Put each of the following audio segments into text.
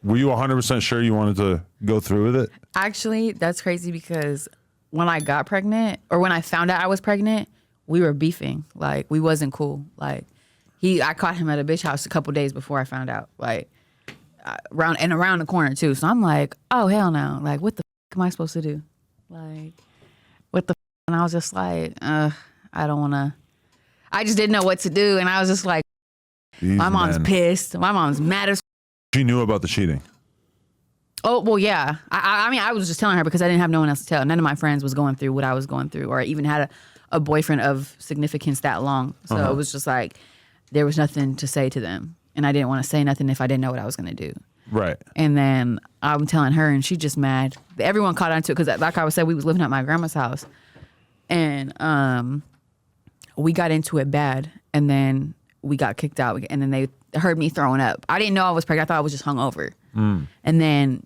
Were you 100% sure you wanted to go through with it? Actually, that's crazy because when I got pregnant or when I found out I was pregnant, we were beefing. Like, we wasn't cool. Like, I caught him at a bitch house a couple days before I found out. Like, around the corner too. So I'm like, oh, hell no. Like, what the am I supposed to do? Like, what the and I was just like, I don't want to. I just didn't know what to do. And I was just like, my mom's pissed. My mom's mad as She knew about the cheating. Oh, well, yeah. I mean, I was just telling her because I didn't have no one else to tell. None of my friends was going through what I was going through or even had a boyfriend of significance that long. So it was just like, there was nothing to say to them. And I didn't want to say nothing if I didn't know what I was going to do. Right. And then I'm telling her and she just mad. Everyone caught on to it because like I said, we was living at my grandma's house. And we got into it bad. And then we got kicked out. And then they heard me throwing up. I didn't know I was pregnant. I thought I was just hungover. And then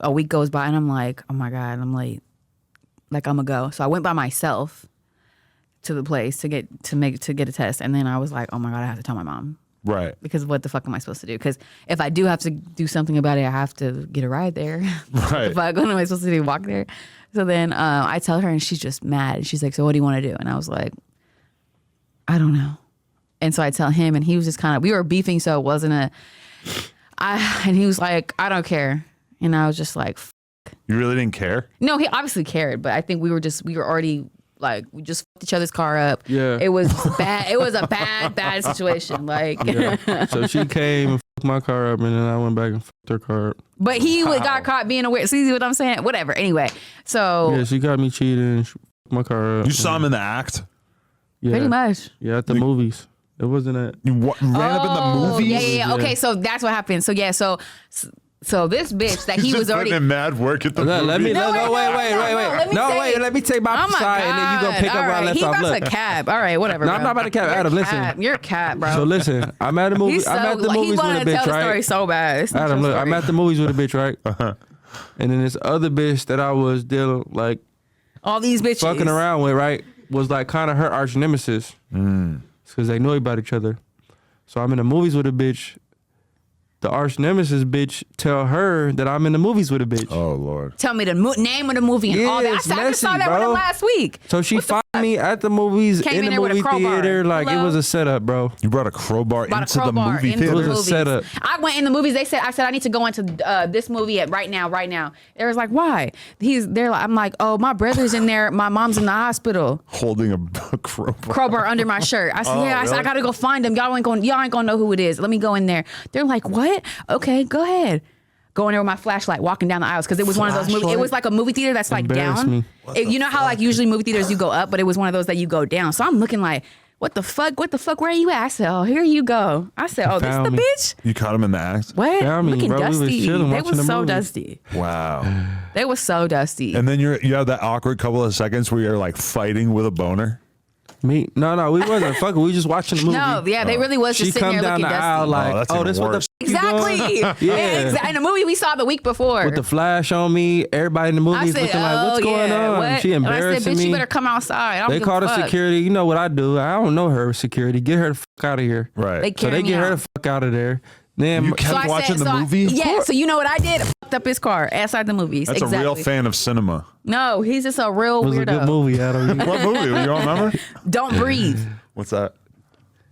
a week goes by and I'm like, oh my God, I'm late. Like, I'm gonna go. So I went by myself to the place to get a test. And then I was like, oh my God, I have to tell my mom. Right. Because what the fuck am I supposed to do? Because if I do have to do something about it, I have to get a ride there. Right. What am I supposed to do? Walk there? So then I tell her and she's just mad. She's like, so what do you want to do? And I was like, I don't know. And so I tell him and he was just kind of, we were beefing, so it wasn't and he was like, I don't care. And I was just like, You really didn't care? No, he obviously cared, but I think we were already like, we just fucked each other's car up. Yeah. It was bad. It was a bad situation. Like, yeah. So she came and fucked my car up and then I went back and fucked her car up. But he got caught being a weird. See what I'm saying? Whatever. Anyway, so. Yeah, she got me cheating and she fucked my car up. You saw him in the act? Yeah. Pretty much. Yeah, at the movies. It wasn't at. You ran up in the movies? Yeah. Okay, so that's what happened. So yeah, so this bitch that he was already putting in mad work at the movie. Let me wait. Let me take my side and then you gonna pick up where I left off. He Look, about to cap. All right, whatever. No, bro. I'm not about to cap. Adam, listen. You're cap, bro. So listen, I'm at the movie. I'm at the movies with a He wanted to bitch, tell the story right? so bad. It's not Adam, your look, story. I'm at the movies with a bitch, right? And then this other bitch that I was dealing like all these bitches fucking around with, right, was like kind of her arch nemesis. Because they know about each other. So I'm in the movies with a bitch. The arch nemesis bitch tell her that I'm in the movies with a bitch. Oh, Lord. Tell me the name of the movie and all that. it's I just saw messy, that bro. one last week. So she found me at the movies, Came in in the there with a movie crowbar. theater. Like, Hello? it was a setup, bro. You brought a crowbar into the movie into theater? It was the a movies. setup. I went in the movies. I said I need to go into this movie right now. They was like, why? I'm like, oh, my brother's in there. My mom's in the hospital. Holding a crowbar. Crowbar under my shirt. I said, I said, I gotta go find him. Y'all ain't gonna know who it is. Let me go in there. They're like, what? Okay, go ahead. Go in there with my flashlight, walking down the aisles because it was one of those movies. It was like a movie theater that's like down. You know how like usually movie theaters you go up, but it was one of those that you go down. So I'm looking like, what the fuck? Where are you at? I said, oh, here you go. I said, oh, this the bitch? You caught him in the act? What? Found me, Looking bro. We was dusty. chilling, They watching was the so movie. dusty. Wow. They was so dusty. And then you have that awkward couple of seconds where you're like fighting with a boner? Me? No, we wasn't fucking. We just watching the movie. No, yeah, they really was She just sitting come there down looking the aisle dusty. like, that's oh, even this what the worse. f- you doing? Exactly. Yeah. In the movie we saw the week before. With the flash on me, everybody in the movies looking like, what's going on? What? She And I embarrassing said, bitch, me. you better come outside. I don't They give a called the fuck. security. You know what I do? I don't know her security. Get her the fuck out of here. Right. They So carried they me get her out. the fuck out of there. Then You kept watching the movie? Yeah, so you know what I did? I fucked up his car outside the movies. That's exactly. a real fan of cinema. No, he's just a real it was weirdo. a good movie, Adam. What movie? You don't remember? Don't breathe. What's that?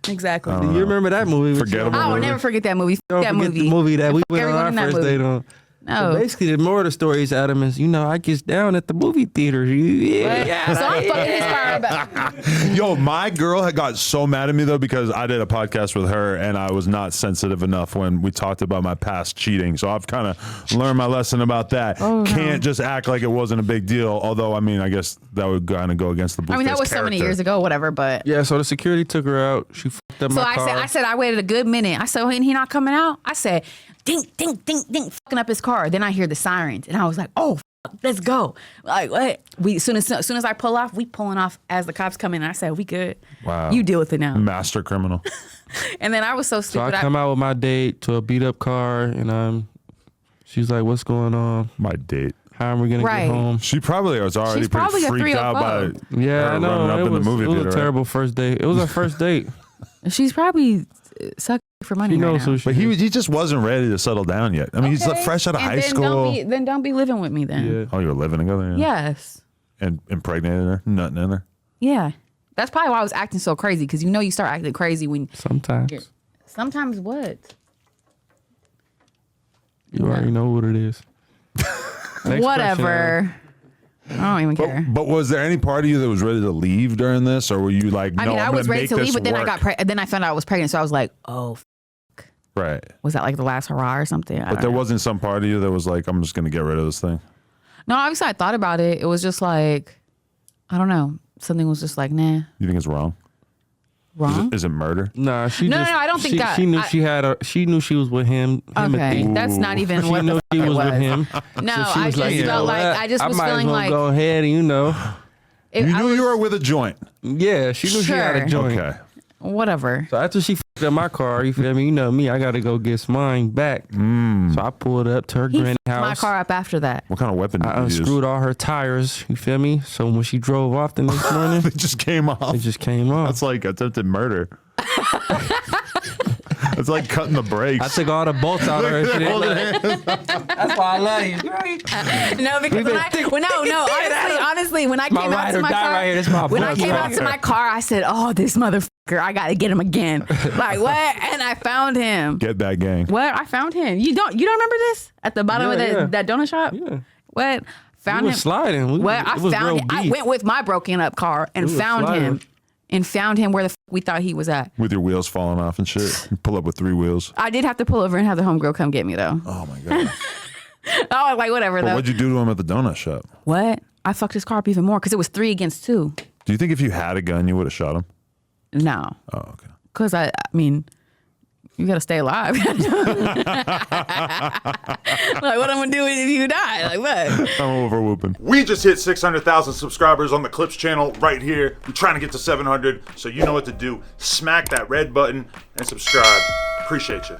Exactly. You remember that movie? Forgettable. I will movie. never forget that movie. Don't That forget movie. the movie that we Fuck went on everyone our in that first movie. date on. No. So basically, the more of the stories, Adam, is, I gets down at the movie theater. Yeah. So I'm fucking his car back. Yo, my girl had got so mad at me though because I did a podcast with her and I was not sensitive enough when we talked about my past cheating. So I've kind of learned my lesson about that. Can't just act like it wasn't a big deal. Although, I mean, I guess that would kind of go against the Blueface I mean, that was so many years ago, whatever, but. Yeah, so the security took her out. She fucked up So my car. I said, I waited a good minute. I said, oh, he not coming out? I said, ding, ding, ding, ding, fucking up his car. Then I hear the sirens, and I was like, oh, fuck, let's go. Like, what? As soon as I pull off, we pulling off as the cops come in. And I said, we good. Wow. You deal with it now. Master criminal. And then I was so So stupid. I come out with my date to a beat up car, and she's like, "What's going on? My date. How are we gonna Right. get home?" She probably was already She's pretty probably a freaked out by 305. Yeah, her I know. running up It in was, the movie it was theater. a terrible first date. It was our first date. She's probably sucking for money She right knows now. who she But is. he just wasn't ready to settle down yet. I mean, he's like fresh out of high school. Then don't be living with me then. Yeah. Oh, you were living together? Yeah. Yes. And impregnated her, nutting in her. Yeah. That's probably why I was acting so crazy, because you know you start acting crazy when Sometimes. sometimes what? You already know what it is. Next Whatever. I don't even care. But was there any part of you that was ready to leave during this, or were you like, no, I mean, I I'm was gonna ready make to leave, this but then work? then I found out I was pregnant, so I was like, oh, Right. was that like the last hurrah or something? But there wasn't some part of you that was like, I'm just gonna get rid of this thing. No, obviously I thought about it. It was just like, I don't know. Something was just like, nah, You think it's wrong? wrong. Is it murder? Nah, she No, just, no, I don't think she, that. She knew I- she knew she was with him. Okay, Timothy. that's not even She what knew the she fuck it was was. with him. No, So she I was just you know felt like what? I just was might feeling as well like go ahead and it- You I knew was- you were with a joint. yeah, she knew she had a Sure. joint. Okay. whatever. So after she fucked up my car, you feel me? You know me, I got to go get mine back. So I pulled up to her He granny fucked my house. car up after that. What kind of weapon did I you use? unscrewed all her tires. You feel me? So when she drove off the next morning, It just came off. it just came off. That's like attempted murder. It's like cutting the brakes. I took all the bolts out of her. Shit. That's why I love you. No, because honestly, when I My came out ride to or my die car, right here. This is my when I blood came out clot. to my car, I said, "Oh, this motherfucker, I gotta get him again." Like what? And I found him. Get that gang. What? I found him. You don't remember this at the bottom of Yeah, that donut shop? Yeah. What? Found We him. was sliding. Well, I it was found real him. I deep. went with my broken up car and We was found sliding. him. And found him where the we thought he was at. With your wheels falling off and shit. You pull up with 3 wheels. I did have to pull over and have the homegirl come get me though. Oh my God. I was like, whatever But though. what'd you do to him at the donut shop? What? I fucked his car up even more because it was 3 against 2. Do you think if you had a gun, you would have shot him? No, Oh, okay. because I mean, you gotta stay alive. Like, what I'm gonna do if you die? Like, what? I'm over whooping. We just hit 600,000 subscribers on the Clips channel right here. We're trying to get to 700, so you know what to do. Smack that red button and subscribe. Appreciate you.